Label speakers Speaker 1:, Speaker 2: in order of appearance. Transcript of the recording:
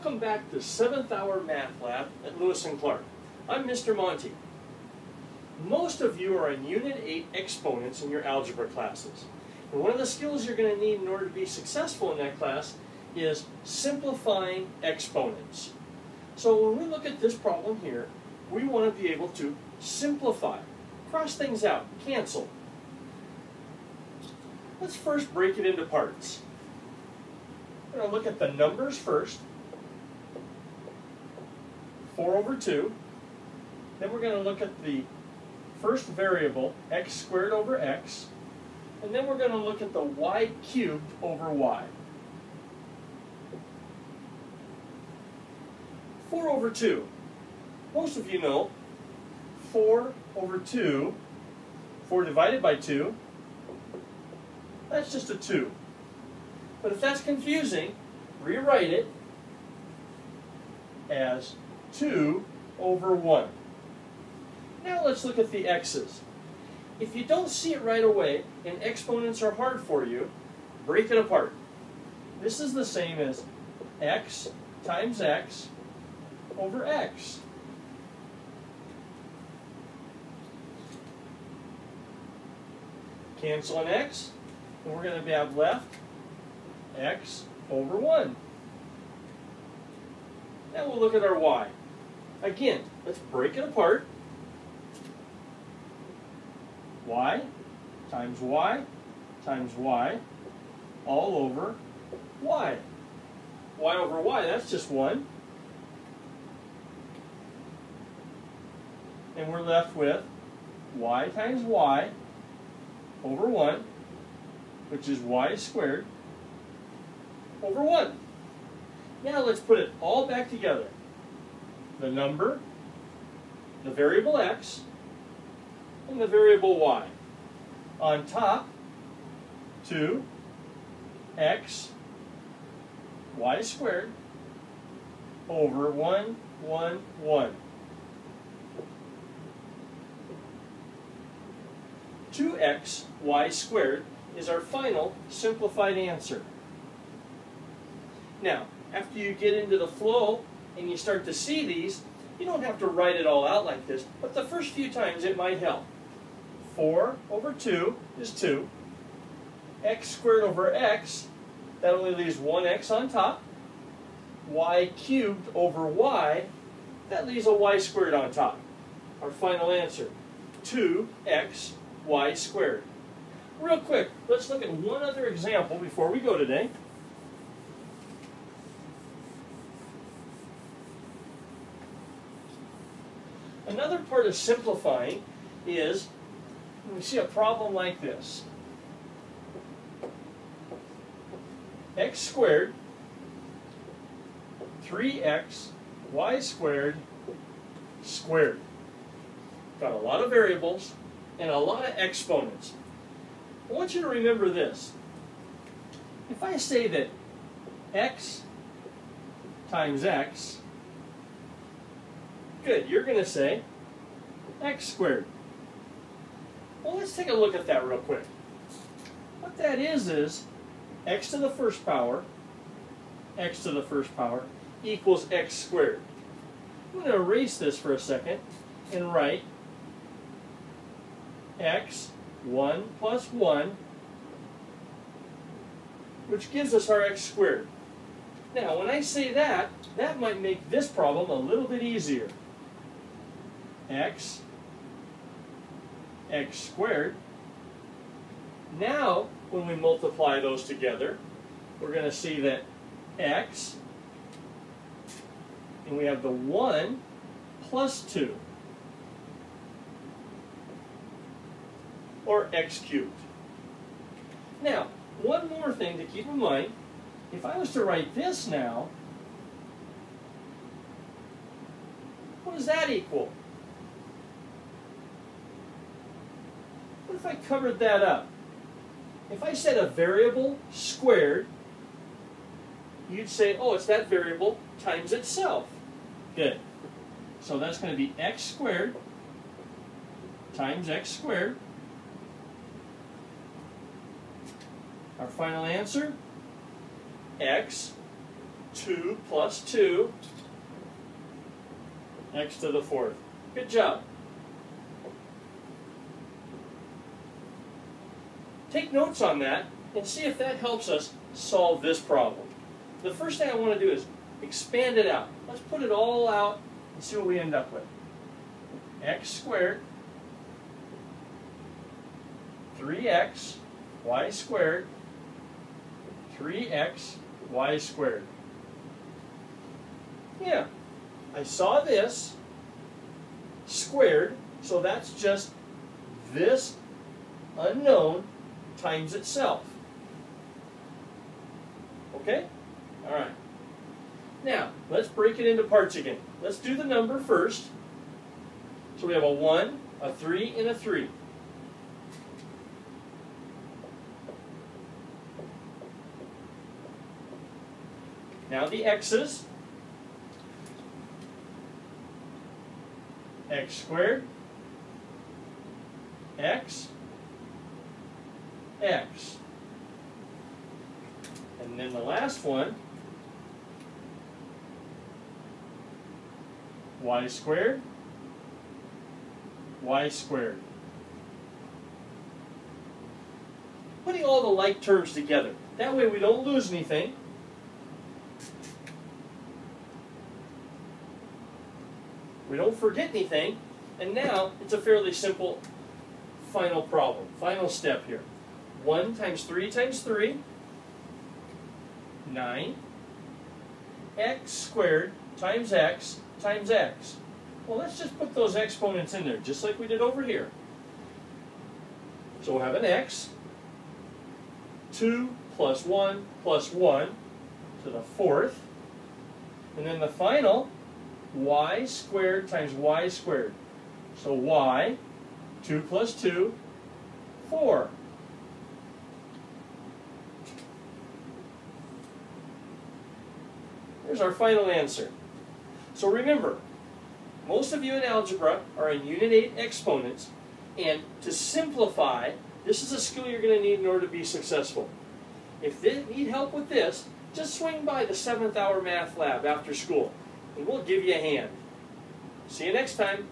Speaker 1: Welcome back to 7th Hour Math Lab at Lewis and Clark. I'm Mr. Monty. Most of you are in Unit 8 exponents in your algebra classes. And one of the skills you're going to need in order to be successful in that class is simplifying exponents. So when we look at this problem here, we want to be able to simplify, cross things out, cancel. Let's first break it into parts. We're going to look at the numbers first. 4 over 2. Then we're going to look at the first variable, x squared over x. And then we're going to look at the y cubed over y. 4 over 2. Most of you know 4 over 2, 4 divided by 2, that's just a 2. But if that's confusing, rewrite it as 2 over 1. Now let's look at the x's. If you don't see it right away and exponents are hard for you, break it apart. This is the same as x times x over x. Cancel an x, and we're going to have left x over 1. Now we'll look at our y. Again, let's break it apart. Y times y times y all over y. Y over y, that's just 1. And we're left with y times y over 1, which is y squared over 1. Now let's put it all back together. The number, the variable x, and the variable y. On top, 2x y squared over 1, 1, 1. 2x y squared is our final simplified answer. Now, after you get into the flow and you start to see these, you don't have to write it all out like this, but the first few times it might help. 4 over 2 is 2. X squared over x, that only leaves 1x on top. Y cubed over y, that leaves a y squared on top. Our final answer, 2x y squared. Real quick, let's look at one other example before we go today. Another part of simplifying is when we see a problem like this. X squared, 3x, y squared, squared. Got a lot of variables and a lot of exponents. I want you to remember this. If I say that x times x, good, you're going to say x squared. Well, let's take a look at that real quick. What that is x to the first power, x to the first power, equals x squared. I'm going to erase this for a second and write x, 1 plus 1, which gives us our x squared. Now, when I say that, that might make this problem a little bit easier. X squared. Now, when we multiply those together, we're going to see that x, and we have the 1 plus 2, or x cubed. Now, one more thing to keep in mind, if I was to write this now, what does that equal? What if I covered that up? If I said a variable squared, you'd say, oh, it's that variable times itself. Good. So that's going to be x squared times x squared. Our final answer, x 2 plus 2, x to the 4th. Good job. Take notes on that and see if that helps us solve this problem. The first thing I want to do is expand it out. Let's put it all out and see what we end up with. X squared, 3x, y squared, 3x, y squared. Yeah, I saw this squared, so that's just this unknown times itself. Okay? All right. Now, let's break it into parts again. Let's do the number first. So we have a 1, a 3, and a 3. Now the x's. X squared, x, x. And then the last one, y squared, y squared. Putting all the like terms together. That way we don't lose anything. We don't forget anything. And now it's a fairly simple final problem. Final step here. 1 times 3 times 3, 9. X squared times x times x. Well, let's just put those exponents in there, just like we did over here. So we'll have an x. 2 plus 1 to the 4th. And then the final, y squared times y squared. So y, 2 plus 2, 4. Here's our final answer. So remember, most of you in algebra are in Unit 8 exponents, and to simplify, this is a skill you're going to need in order to be successful. If you need help with this, just swing by the 7th hour math lab after school, and we'll give you a hand. See you next time.